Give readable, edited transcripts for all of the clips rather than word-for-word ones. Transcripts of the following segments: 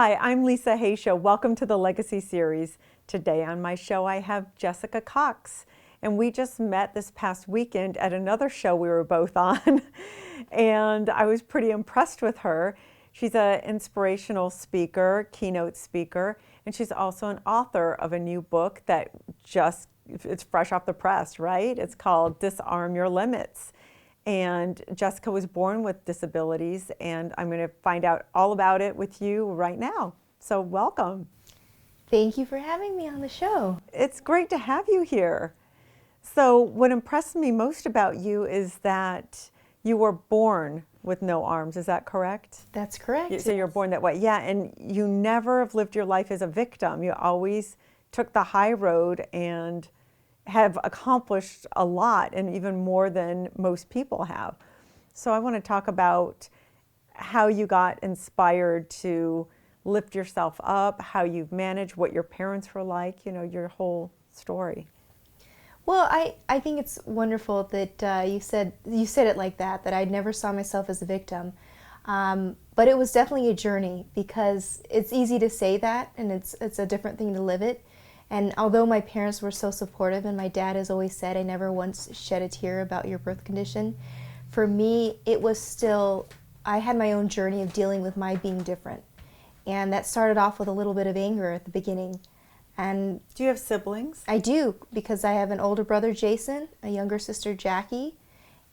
Hi, I'm Lisa Haisha. Welcome to the Legacy Series. Today on my show I have Jessica Cox, and we just met this past weekend at another show we were both on, and I was pretty impressed with her. She's an inspirational speaker, keynote speaker, and she's also an author of a new book that it's fresh off the press, right? It's called Disarm Your Limits. And Jessica was born with disabilities, and I'm going to find out all about it with you right now. So welcome. Thank you for having me on the show. It's great to have you here. So what impressed me most about you is that you were born with no arms. Is that correct? That's correct. So you're born that way. Yeah, and you never have lived your life as a victim. You always took the high road and have accomplished a lot, and even more than most people have. So I want to talk about how you got inspired to lift yourself up, how you've managed, what your parents were like, your whole story. Well, I think it's wonderful that you said it like that I never saw myself as a victim. But it was definitely a journey, because it's easy to say that, and it's a different thing to live it. And although my parents were so supportive, and my dad has always said, I never once shed a tear about your birth condition, for me, it was still, I had my own journey of dealing with my being different. And that started off with a little bit of anger at the beginning. And do you have siblings? I do, because I have an older brother, Jason, a younger sister, Jackie,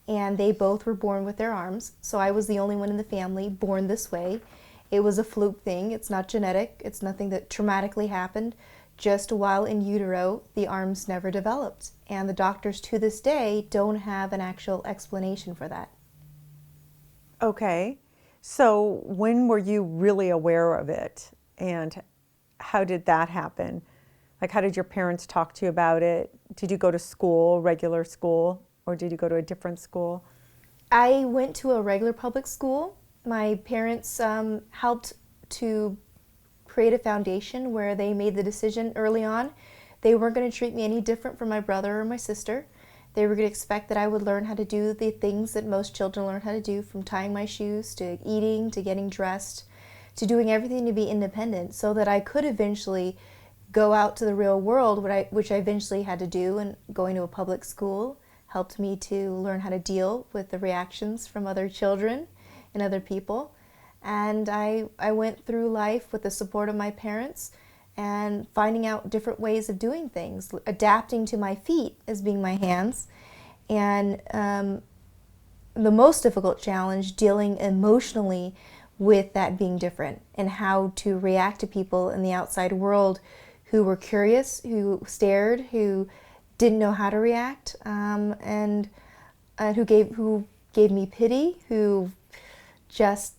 and they both were born with their arms. So I was the only one in the family born this way. It was a fluke thing. It's not genetic. It's nothing that traumatically happened. Just while in utero, the arms never developed. And the doctors to this day don't have an actual explanation for that. Okay. So when were you really aware of it? And how did that happen? Like, how did your parents talk to you about it? Did you go to school, regular school, or did you go to a different school? I went to a regular public school. My parents helped to create a foundation where they made the decision early on. They weren't going to treat me any different from my brother or my sister. They were going to expect that I would learn how to do the things that most children learn how to do, from tying my shoes to eating to getting dressed to doing everything to be independent, so that I could eventually go out to the real world, which I eventually had to do. And going to a public school helped me to learn how to deal with the reactions from other children and other people. And I went through life with the support of my parents and finding out different ways of doing things, adapting to my feet as being my hands. And the most difficult challenge, dealing emotionally with that being different, and how to react to people in the outside world who were curious, who stared, who didn't know how to react, and who gave me pity, who just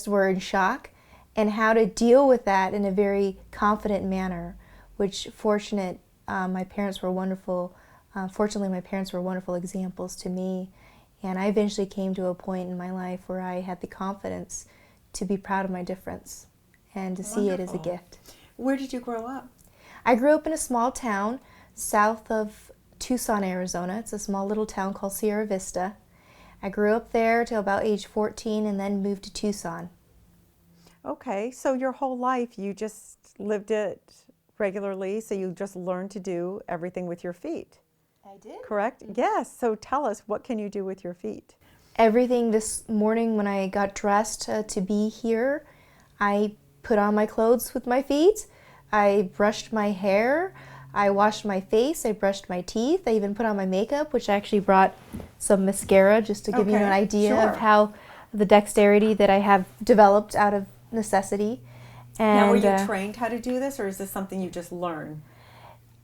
were in shock, and how to deal with that in a very confident manner, which my parents were wonderful. Fortunately, my parents were wonderful examples to me, and I eventually came to a point in my life where I had the confidence to be proud of my difference and to see it as a gift. Where did you grow up? I grew up in a small town south of Tucson, Arizona. It's a small little town called Sierra Vista. I grew up there till about age 14 and then moved to Tucson. Okay, so your whole life you just lived it regularly, so you just learned to do everything with your feet. I did. Correct? Mm-hmm. Yes. So tell us, what can you do with your feet? Everything. This morning when I got dressed to be here, I put on my clothes with my feet. I brushed my hair. I washed my face, I brushed my teeth, I even put on my makeup, which I actually brought some mascara just to give you an idea of how the dexterity that I have developed out of necessity. And now, were you trained how to do this, or is this something you just learn?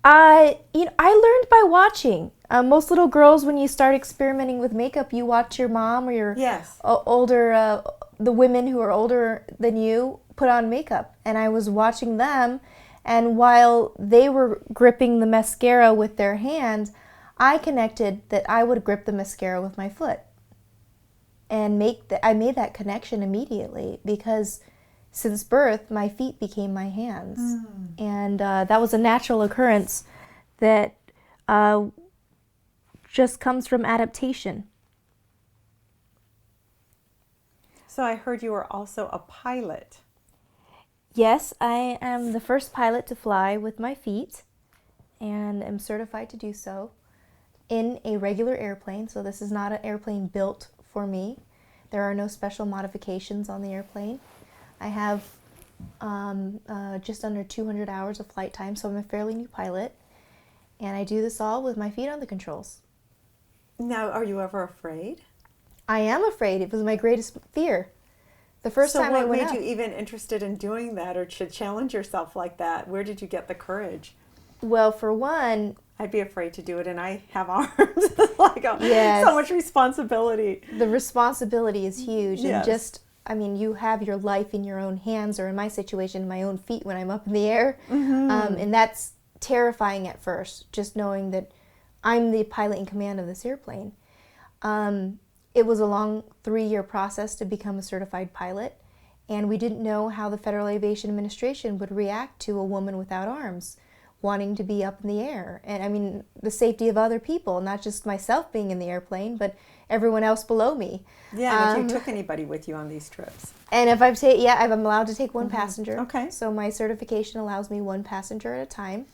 I learned by watching. Most little girls, when you start experimenting with makeup, you watch your mom or your the women who are older than you put on makeup. And I was watching them, and while they were gripping the mascara with their hands, I connected that I would grip the mascara with my foot. And I made that connection immediately, because since birth, my feet became my hands. And that was a natural occurrence that just comes from adaptation. So I heard you were also a pilot. Yes, I am the first pilot to fly with my feet and am certified to do so in a regular airplane. So this is not an airplane built for me. There are no special modifications on the airplane. I have just under 200 hours of flight time, so I'm a fairly new pilot. And I do this all with my feet on the controls. Now, are you ever afraid? I am afraid. It was my greatest fear. The first So time I what went made up. you even interested in doing that, or to challenge yourself like that? Where did you get the courage? Well, for one, I'd be afraid to do it, and I have arms. It's like Yes. so much responsibility. the responsibility is huge. And Yes. just, I mean, you have your life in your own hands, or in my situation, my own feet when I'm up in the air. And that's terrifying at first, just knowing that I'm the pilot in command of this airplane. It was a long 3-year process to become a certified pilot, and we didn't know how the Federal Aviation Administration would react to a woman without arms wanting to be up in the air. And I mean, the safety of other people, not just myself being in the airplane, but everyone else below me. Yeah, and if you took anybody with you on these trips. And if I'm allowed to take one passenger. Okay. So my certification allows me one passenger at a time.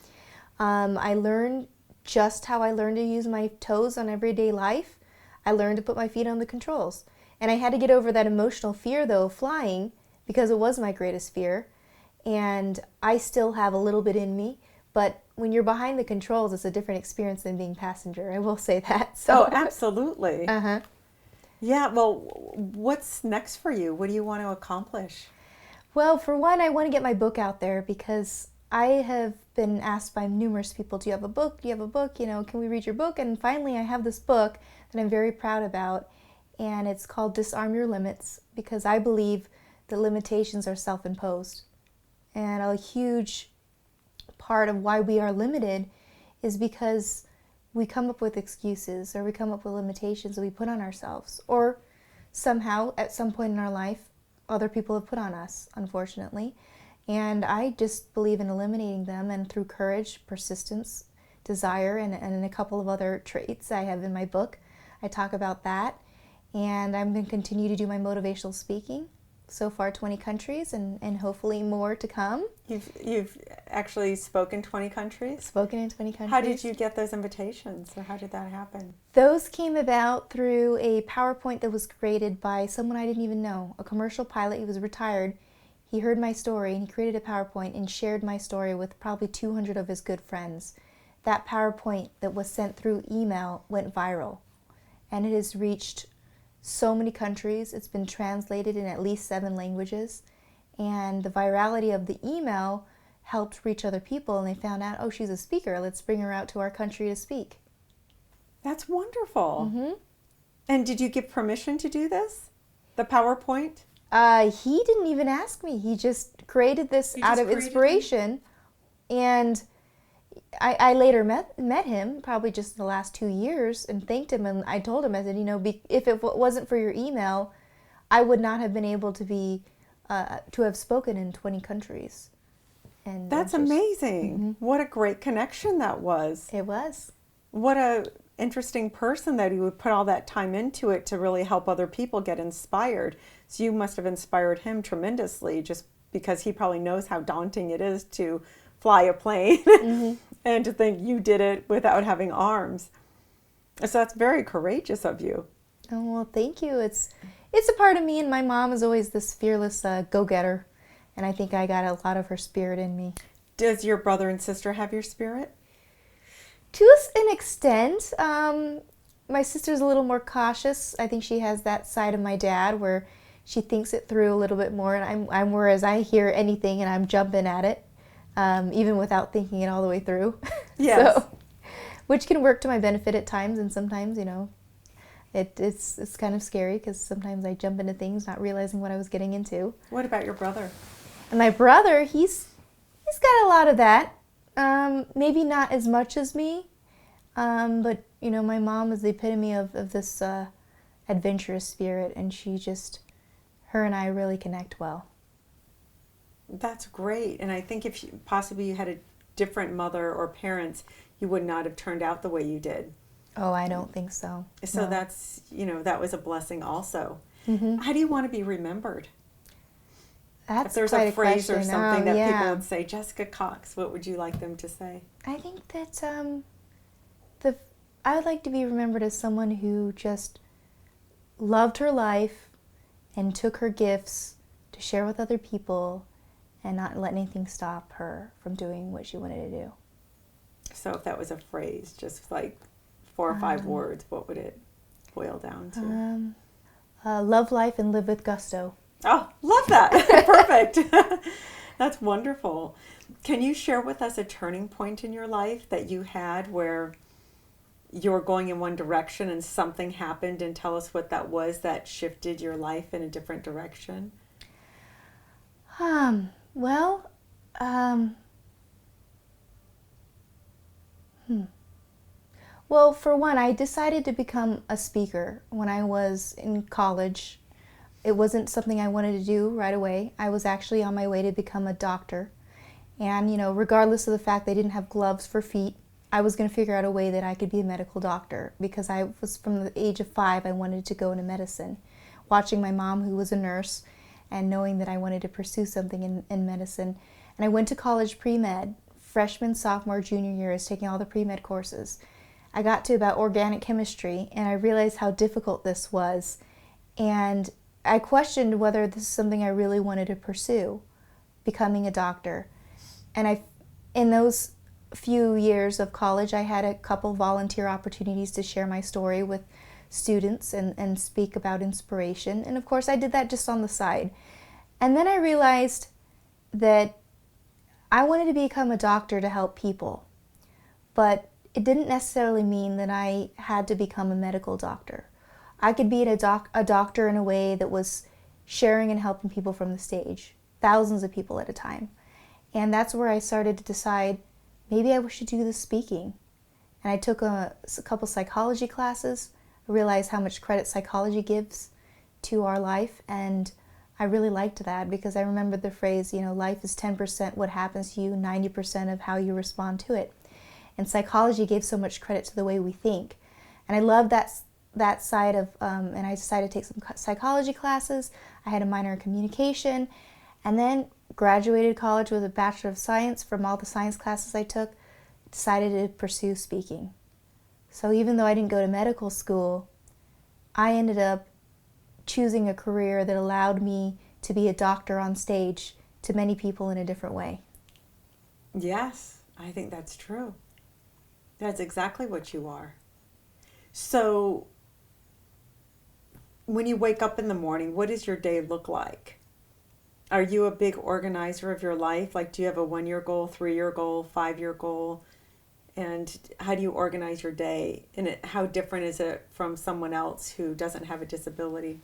I learned just how I learned to use my toes on everyday life. I learned to put my feet on the controls. And I had to get over that emotional fear, though, of flying, because it was my greatest fear. And I still have a little bit in me. But when you're behind the controls, it's a different experience than being passenger. I will say that. So. Oh, absolutely. Uh-huh. Yeah, well, what's next for you? What do you want to accomplish? Well, for one, I want to get my book out there because I have been asked by numerous people, do you have a book? Do you have a book? You know, can we read your book? And finally, I have this book that I'm very proud about, and it's called Disarm Your Limits, because I believe that limitations are self-imposed. And a huge part of why we are limited is because we come up with excuses, or we come up with limitations that we put on ourselves, or somehow at some point in our life other people have put on us, unfortunately. And I just believe in eliminating them, and through courage, persistence, desire, and a couple of other traits I have in my book, I talk about that. And I'm going to continue to do my motivational speaking. So far 20 countries, and hopefully more to come. You've actually spoken 20 countries? Spoken in 20 countries. How did you get those invitations, or how did that happen? Those came about through a PowerPoint that was created by someone I didn't even know, a commercial pilot. He was retired. He heard my story, and he created a PowerPoint and shared my story with probably 200 of his good friends. That PowerPoint that was sent through email went viral, and it has reached so many countries. It's been translated in at least 7 languages, and the virality of the email helped reach other people, and they found out, oh, she's a speaker, let's bring her out to our country to speak. That's wonderful. Mm-hmm. And did you give permission to do this? The PowerPoint? He didn't even ask me. He just created this out of inspiration, and I later met him, probably just in the last 2 years, and thanked him. And I told him, I said, you know, if it wasn't for your email, I would not have been able to have spoken in 20 countries. And That's amazing. What a great connection that was. It was. What a interesting person that he would put all that time into it to really help other people get inspired. So you must have inspired him tremendously, just because he probably knows how daunting it is to fly a plane and to think you did it without having arms. So that's very courageous of you. Oh, well, thank you. It's a part of me, and my mom is always this fearless go-getter, and I think I got a lot of her spirit in me. Does your brother and sister have your spirit? To an extent. My sister's a little more cautious. I think she has that side of my dad where she thinks it through a little bit more, and I'm whereas I hear anything and I'm jumping at it, even without thinking it all the way through. Yes. So, which can work to my benefit at times, and sometimes, you know, it's kind of scary because sometimes I jump into things not realizing what I was getting into. What about your brother? And my brother, he's got a lot of that. Maybe not as much as me, but you know, my mom is the epitome of this adventurous spirit, and her and I really connect well. That's great. And I think if possibly you had a different mother or parents, you would not have turned out the way you did. Oh, I don't think so. So No. that's, that was a blessing also. Mm-hmm. How do you want to be remembered? That's if there's quite a phrase or question. something that people Yeah. would say, Jessica Cox, what would you like them to say? I think that I would like to be remembered as someone who just loved her life and took her gifts to share with other people and not let anything stop her from doing what she wanted to do. So if that was a phrase, just like 4 or 5 words, what would it boil down to? Love life and live with gusto. Oh, love that. Perfect. That's wonderful. Can you share with us a turning point in your life that you had where you were going in one direction and something happened, and tell us what that was that shifted your life in a different direction? Well, Well, for one, I decided to become a speaker when I was in college. It wasn't something I wanted to do right away. I was actually on my way to become a doctor. And, regardless of the fact they didn't have gloves for feet, I was going to figure out a way that I could be a medical doctor, because I was, from the age of 5, I wanted to go into medicine. Watching my mom, who was a nurse, and knowing that I wanted to pursue something in medicine. And I went to college pre-med, freshman, sophomore, junior years, taking all the pre-med courses. I got to about organic chemistry, and I realized how difficult this was. And I questioned whether this is something I really wanted to pursue, becoming a doctor. And in those few years of college, I had a couple volunteer opportunities to share my story with students and speak about inspiration. And of course, I did that just on the side. And then I realized that I wanted to become a doctor to help people. But it didn't necessarily mean that I had to become a medical doctor. I could be a doctor in a way that was sharing and helping people from the stage, thousands of people at a time. And that's where I started to decide, maybe I should do the speaking. And I took a couple psychology classes. I realized how much credit psychology gives to our life, and I really liked that, because I remembered the phrase, life is 10% what happens to you, 90% of how you respond to it. And psychology gave so much credit to the way we think. And I love that side of, and I decided to take some psychology classes. I had a minor in communication, and then graduated college with a Bachelor of Science from all the science classes I took, decided to pursue speaking. So even though I didn't go to medical school, I ended up choosing a career that allowed me to be a doctor on stage to many people in a different way. Yes, I think that's true. That's exactly what you are. So when you wake up in the morning, what does your day look like? Are you a big organizer of your life? Like, do you have a 1-year goal, 3-year goal, 5-year goal? And how do you organize your day? And how different is it from someone else who doesn't have a disability?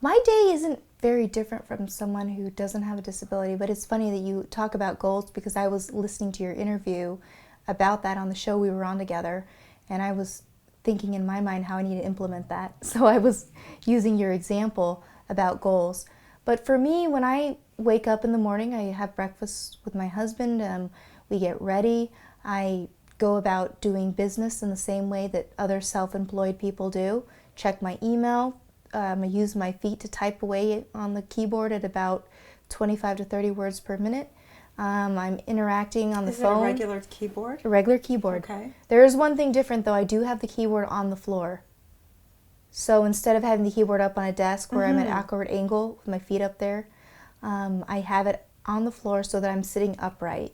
My day isn't very different from someone who doesn't have a disability, but it's funny that you talk about goals, because I was listening to your interview about that on the show we were on together, and I was thinking in my mind how I need to implement that. So I was using your example about goals. But for me, when I wake up in the morning, I have breakfast with my husband, we get ready, I go about doing business in the same way that other self-employed people do, check my email, I use my feet to type away on the keyboard at about 25 to 30 words per minute. I'm interacting on the phone. Is it a regular keyboard? A regular keyboard. Okay. There is one thing different, though. I do have the keyboard on the floor. So instead of having the keyboard up on a desk where I'm at an awkward angle with my feet up there, I have it on the floor so that I'm sitting upright.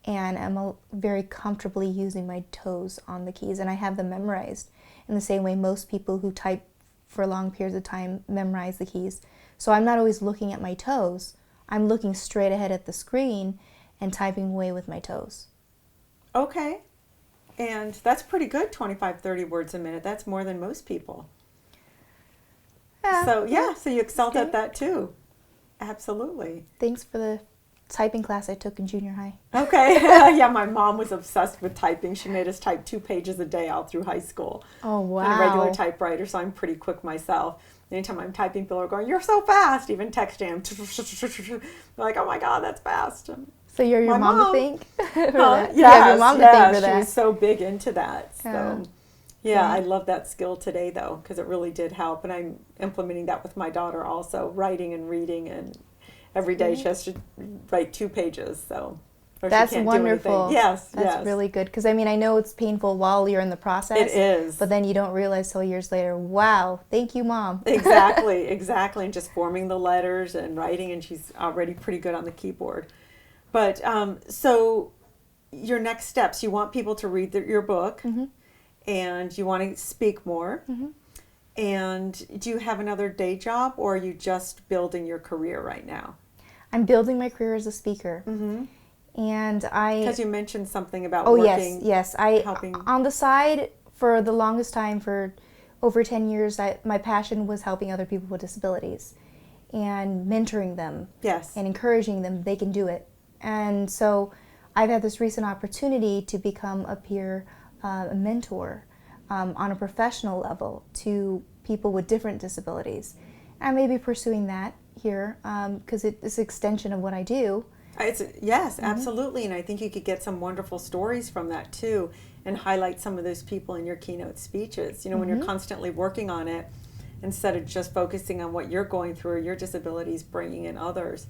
And I'm very comfortably using my toes on the keys. And I have them memorized in the same way most people who type for long periods of time memorize the keys. So I'm not always looking at my toes. I'm looking straight ahead at the screen and typing away with my toes. Okay. And that's pretty good, 25, 30 words a minute. That's more than most people. So you excelled at that too. Absolutely. Thanks for the typing class I took in junior high. Okay. Yeah, my mom was obsessed with typing. She made us type 2 pages a day all through high school. Oh, wow. On a regular typewriter, so I'm pretty quick myself. Anytime I'm typing, people are going, "You're so fast!" Even texting, I'm like, "Oh my God, that's fast." So you're your mom to thank? Yes, your mom to thank for that. She was so big into that. So, Yeah. I love that skill today, though, because it really did help. And I'm implementing that with my daughter also, writing and reading. And every day she has to write 2 pages, so or That's she can't wonderful. do anything. Yes, That's really good. Because, I mean, I know it's painful while you're in the process. It is. But then you don't realize till years later, wow, thank you, Mom. Exactly, exactly. And just forming the letters and writing, and she's already pretty good on the keyboard. But so your next steps, you want people to read your book, and you want to speak more. And do you have another day job, or are you just building your career right now? I'm building my career as a speaker. And Because you mentioned something about working. Yes. helping. On the side, for the longest time, for over 10 years, my passion was helping other people with disabilities and mentoring them. Yes. And encouraging them they can do it. And so I've had this recent opportunity to become a peer a mentor on a professional level to people with different disabilities. I may be pursuing that here because it's an extension of what I do. Yes, absolutely. And I think you could get some wonderful stories from that too, and highlight some of those people in your keynote speeches. You know, when you're constantly working on it, instead of just focusing on what you're going through or your disabilities, bringing in others.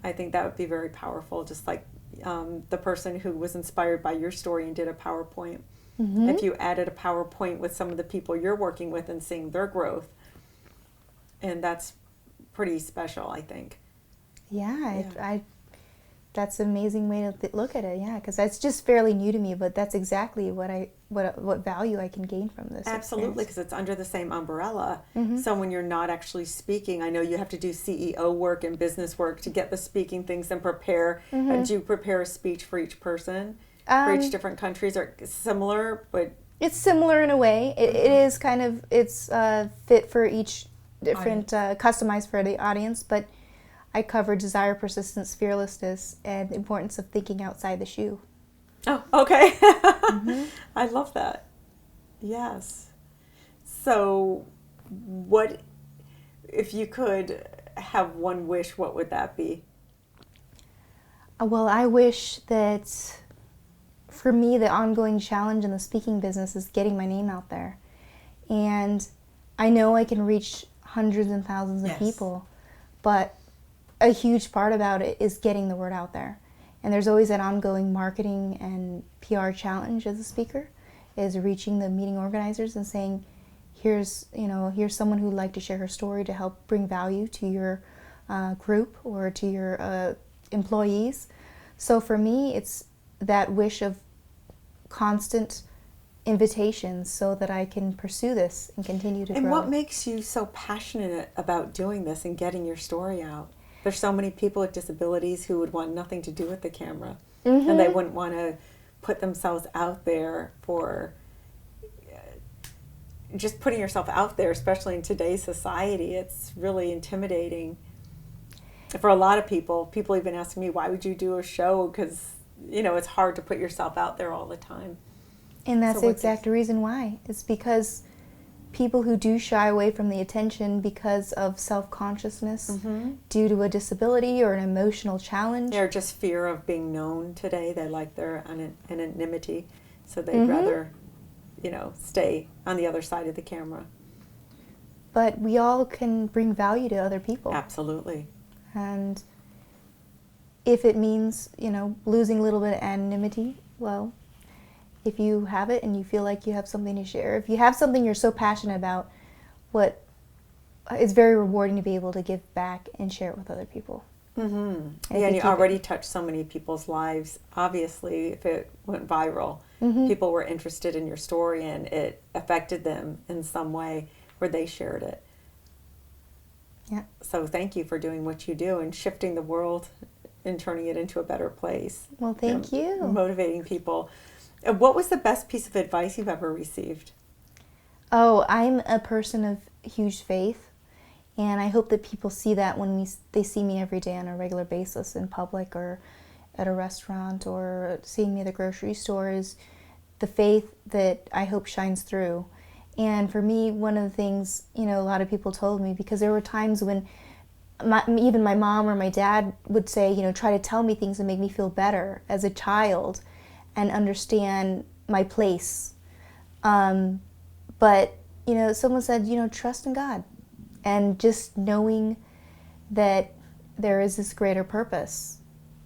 I think that would be very powerful, just like the person who was inspired by your story and did a PowerPoint. If you added a PowerPoint with some of the people you're working with and seeing their growth, and that's pretty special, I think. Yeah. That's an amazing way to look at it. Yeah, because that's just fairly new to me, but that's exactly what value I can gain from this. Absolutely, because it's under the same umbrella. So when you're not actually speaking, I know you have to do CEO work and business work to get the speaking things and prepare. Do you prepare a speech for each person, for each different countries, or similar? But it's similar in a way. It is kind of fit for each different, customized for the audience, but I cover desire, persistence, fearlessness, and the importance of thinking outside the shoe. Oh, okay. I love that. Yes. So what, if you could have one wish, what would that be? Well, I wish that for me, the ongoing challenge in the speaking business is getting my name out there. And I know I can reach hundreds and thousands of people, but a huge part about it is getting the word out there. And there's always that ongoing marketing and PR challenge as a speaker, is reaching the meeting organizers and saying, here's someone who'd like to share her story to help bring value to your group or to your employees. So for me, it's that wish of constant invitations so that I can pursue this and continue to grow. And what makes you so passionate about doing this and getting your story out? There's so many people with disabilities who would want nothing to do with the camera, and they wouldn't want to put themselves out there for just putting yourself out there, especially in today's society. It's really intimidating for a lot of people. People even ask me, why would you do a show? Because, you know, it's hard to put yourself out there all the time. And that's the exact reason why. It's because people who do shy away from the attention because of self-consciousness due to a disability or an emotional challenge. Or just fear of being known today. They like their anonymity, so they'd rather, stay on the other side of the camera. But we all can bring value to other people. Absolutely. And if it means, losing a little bit of anonymity, well, if you have it and you feel like you have something to share, if you have something you're so passionate about, it's very rewarding to be able to give back and share it with other people. And you already touched so many people's lives. Obviously, if it went viral, people were interested in your story and it affected them in some way where they shared it. Yeah. So thank you for doing what you do and shifting the world and turning it into a better place. Well, thank you. Motivating people. What was the best piece of advice you've ever received? Oh, I'm a person of huge faith, and I hope that people see that when they see me every day on a regular basis in public or at a restaurant or seeing me at the grocery store, is the faith that I hope shines through. And for me, one of the things, a lot of people told me, because there were times when even my mom or my dad would say, try to tell me things and make me feel better as a child and understand my place. But, someone said, trust in God. And just knowing that there is this greater purpose,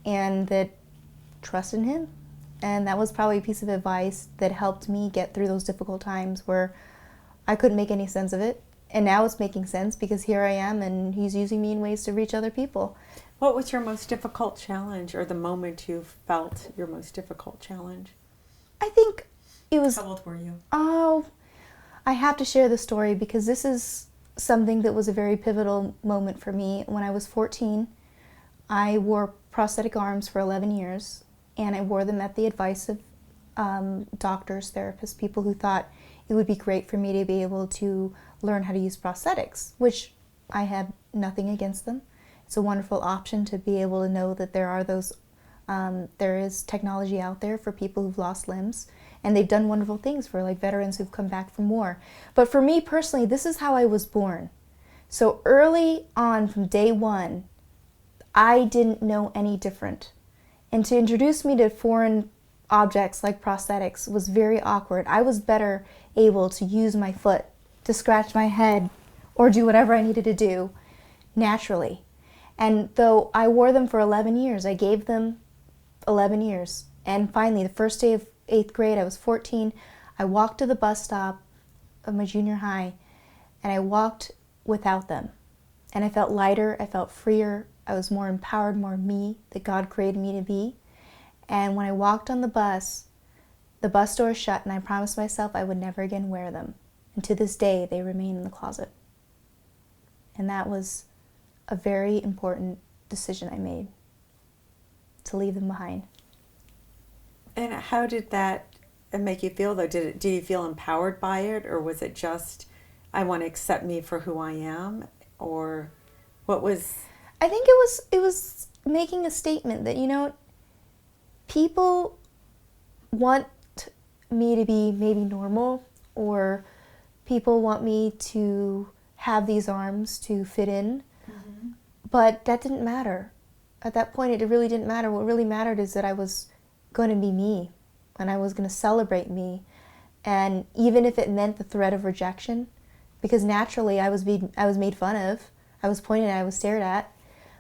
and that trust in Him. And that was probably a piece of advice that helped me get through those difficult times where I couldn't make any sense of it. And now it's making sense because here I am, and He's using me in ways to reach other people. What was your most difficult challenge, or the moment you felt your most difficult challenge? I think it was... How old were you? Oh, I have to share the story because this is something that was a very pivotal moment for me. When I was 14, I wore prosthetic arms for 11 years, and I wore them at the advice of doctors, therapists, people who thought it would be great for me to be able to learn how to use prosthetics, which I have nothing against them. It's a wonderful option to be able to know that there are those, there is technology out there for people who've lost limbs, and they've done wonderful things for like veterans who've come back from war. But for me personally, this is how I was born. So early on, from day one, I didn't know any different. And to introduce me to foreign objects like prosthetics was very awkward. I was better able to use my foot to scratch my head or do whatever I needed to do naturally. And though I wore them for 11 years, I gave them 11 years. And finally, the first day of 8th grade, I was 14, I walked to the bus stop of my junior high, and I walked without them. And I felt lighter, I felt freer, I was more empowered, more me that God created me to be. And when I walked on the bus door shut, and I promised myself I would never again wear them. And to this day, they remain in the closet. And that was a very important decision I made, to leave them behind. And how did that make you feel, though? Did you feel empowered by it, or was it just, I want to accept me for who I am? Or what was... I think it was making a statement that, you know, people want me to be maybe normal, or people want me to have these arms to fit in, but that didn't matter. At that point, it really didn't matter. What really mattered is that I was going to be me, and I was going to celebrate me, and even if it meant the threat of rejection, because naturally I was made fun of, I was pointed at, I was stared at,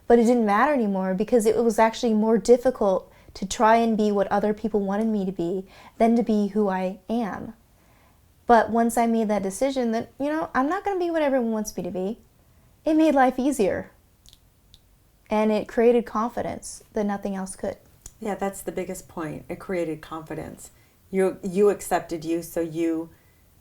but it didn't matter anymore because it was actually more difficult to try and be what other people wanted me to be than to be who I am. But once I made that decision that, you know, I'm not going to be what everyone wants me to be, it made life easier. And it created confidence that nothing else could. Yeah, that's the biggest point. It created confidence. You accepted you, so you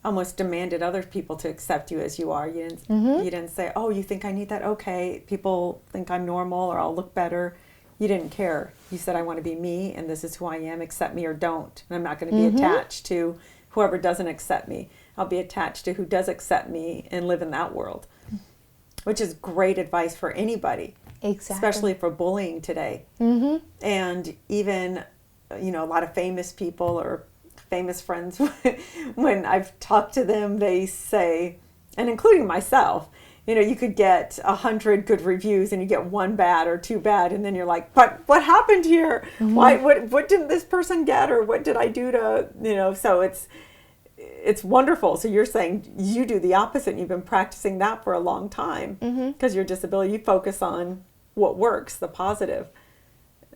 almost demanded other people to accept you as you are. You didn't say, oh, you think I need that? Okay, people think I'm normal or I'll look better. You didn't care. You said, I want to be me, and this is who I am. Accept me or don't. And I'm not going to be attached to whoever doesn't accept me. I'll be attached to who does accept me and live in that world, which is great advice for anybody. Exactly. Especially for bullying today. And even, you know, a lot of famous people or famous friends, when I've talked to them, they say, and including myself, you know, you could get 100 good reviews and you get one bad or two bad, and then you're like, but what happened here? Why? What didn't this person get, or what did I do to, you know? So it's wonderful. So you're saying you do the opposite, and you've been practicing that for a long time because your disability, you focus on what works, the positive,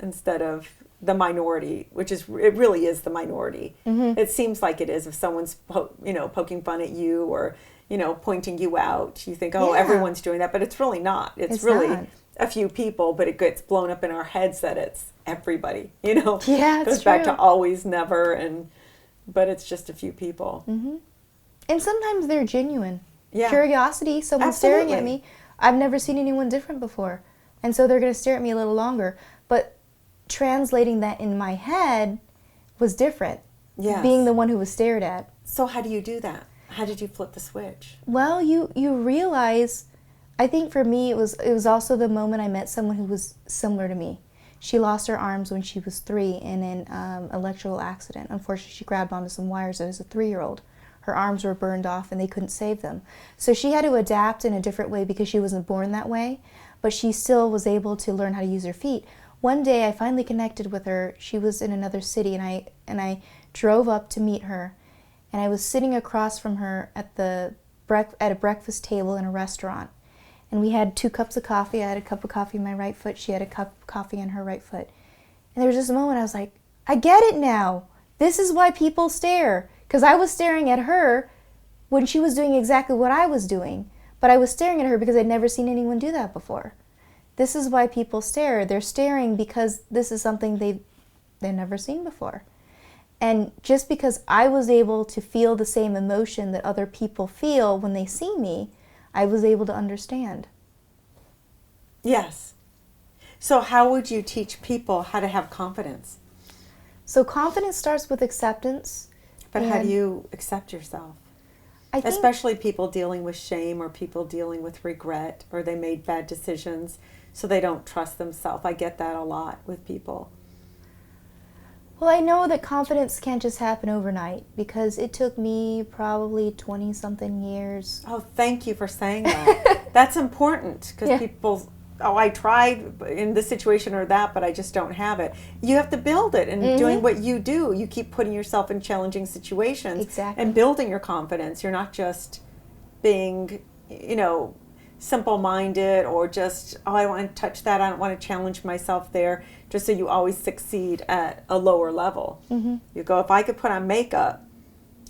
instead of the minority, which is, it really is the minority. It seems like it is. If someone's poking fun at you or, you know, pointing you out, you think, oh, everyone's doing that, but it's really not. It's really not a few people, but it gets blown up in our heads that it's everybody, you know. Yeah, it's goes back to always, never, but it's just a few people. And sometimes they're genuine. Yeah. Curiosity, someone's staring at me. I've never seen anyone different before. And so they're going to stare at me a little longer. But translating that in my head was different. Yes. Being the one who was stared at. So how do you do that? How did you flip the switch? Well, you realize, I think for me it was also the moment I met someone who was similar to me. She lost her arms when she was 3 in an electrical accident. Unfortunately, she grabbed onto some wires as a 3-year-old. Her arms were burned off and they couldn't save them. So she had to adapt in a different way because she wasn't born that way, but she still was able to learn how to use her feet. One day I finally connected with her. She was in another city, and I drove up to meet her, and I was sitting across from her at a breakfast table in a restaurant. And we had 2 cups of coffee. I had a cup of coffee in my right foot. She had a cup of coffee in her right foot. And there was just a moment I was like, I get it now. This is why people stare. Because I was staring at her when she was doing exactly what I was doing. But I was staring at her because I'd never seen anyone do that before. This is why people stare. They're staring because this is something they've never seen before. And just because I was able to feel the same emotion that other people feel when they see me, I was able to understand. Yes. So how would you teach people how to have confidence? So confidence starts with acceptance. But how do you accept yourself? I think, Especially people dealing with shame or people dealing with regret, or they made bad decisions so they don't trust themselves. I get that a lot with people. well, I know that confidence can't just happen overnight because it took me probably 20-something years. Oh, thank you for saying that. That's important because Yeah. people, oh, I tried in this situation or that, but I just don't have it. You have to build it, and doing what you do, you keep putting yourself in challenging situations Exactly. and building your confidence. You're not just being, simple-minded or just, oh, I don't want to touch that. I don't want to challenge myself there, just so you always succeed at a lower level. You go, if I could put on makeup,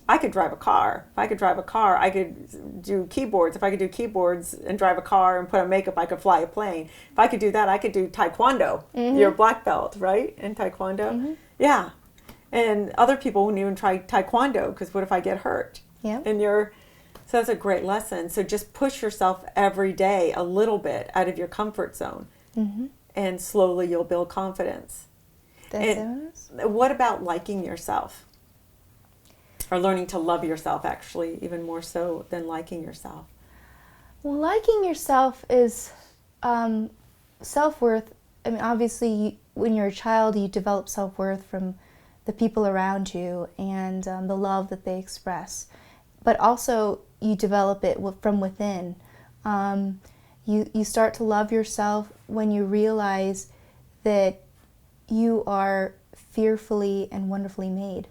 I could drive a car. If I could drive a car, I could do keyboards. If I could do keyboards and drive a car and put on makeup, I could fly a plane. If I could do that, I could do taekwondo. You're a black belt, right, in taekwondo? Yeah. And other people wouldn't even try taekwondo because what if I get hurt? Yeah. And so that's a great lesson. So just push yourself every day a little bit out of your comfort zone. And slowly you'll build confidence. That's And it. what about liking yourself? Or learning to love yourself, actually, even more so than liking yourself. Well, liking yourself is self-worth. I mean, obviously, when you're a child, you develop self-worth from the people around you and the love that they express. But also, you develop it from within. You start to love yourself when you realize that you are fearfully and wonderfully made.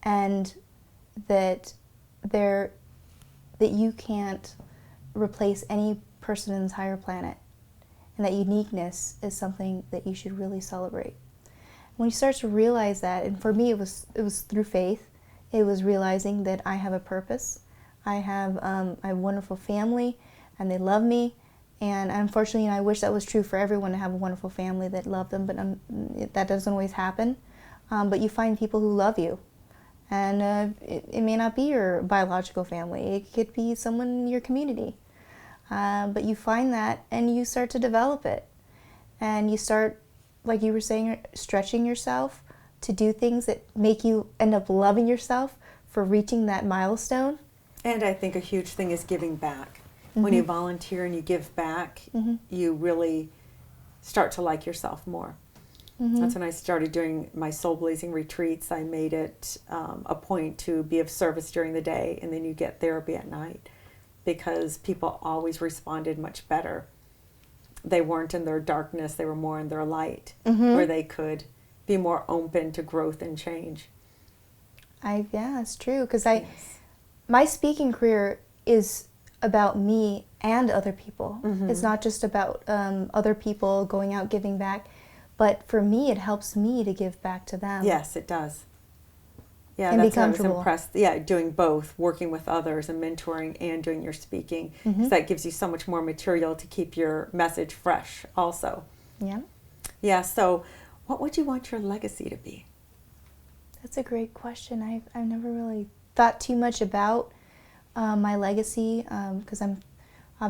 And that you can't replace any person on the entire planet, and that uniqueness is something that you should really celebrate. When you start to realize that, and for me it was through faith, it was realizing that I have a purpose. I have a wonderful family, and they love me. And unfortunately, I wish that was true for everyone to have a wonderful family that loved them, but that doesn't always happen. But you find people who love you. And it may not be your biological family. It could be someone in your community. But you find that and you start to develop it. And you start, like you were saying, stretching yourself to do things that make you end up loving yourself for reaching that milestone. And I think a huge thing is giving back. When you volunteer and you give back, you really start to like yourself more. That's when I started doing my soul blazing retreats. I made it a point to be of service during the day, and then you get therapy at night, because people always responded much better. They weren't in their darkness, they were more in their light, where they could be more open to growth and change. Yeah, it's true, because my speaking career is about me and other people. It's not just about other people going out giving back. But for me, it helps me to give back to them. Yes, it does. Yeah, And that's be why I was comfortable. impressed. Yeah, doing both, working with others and mentoring and doing your speaking. So that gives you so much more material to keep your message fresh also. Yeah. Yeah, so what would you want your legacy to be? That's a great question. I've never really thought too much about my legacy because I'm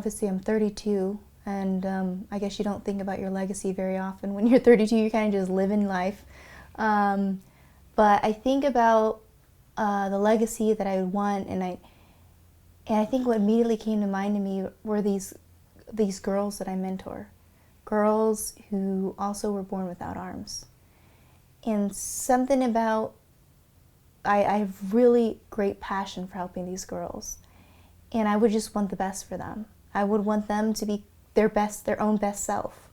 32. And I guess you don't think about your legacy very often. When you're 32, you're kind of just living life. But I think about the legacy that I would want, and I think what immediately came to mind to me were these girls that I mentor. Girls who also were born without arms. And something about, I have really great passion for helping these girls. And I would just want the best for them. I would want them to be their own best self,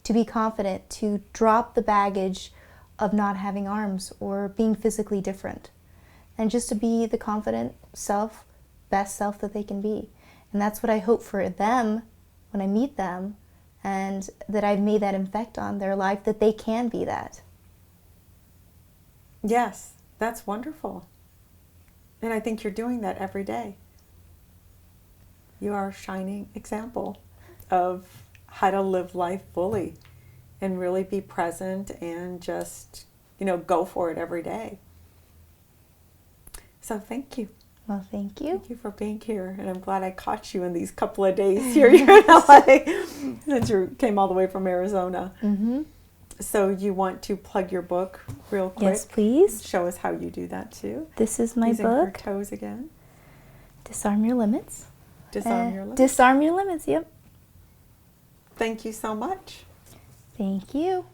to be confident, to drop the baggage of not having arms or being physically different, and just to be the confident self, best self that they can be. And that's what I hope for them when I meet them, and that I've made that effect on their life, that they can be that. Yes, that's wonderful. And I think you're doing that every day. You are a shining example of how to live life fully and really be present and just, go for it every day. So thank you. Well, thank you. Thank you for being here. And I'm glad I caught you in these couple of days here in LA since you came all the way from Arizona. Mm-hmm. So you want to plug your book real quick? Yes, please. Show us how you do that too. This is my Using book. her toes again. Disarm Your Limits. Disarm Your Limits. Disarm Your Limits, yep. Thank you so much. Thank you.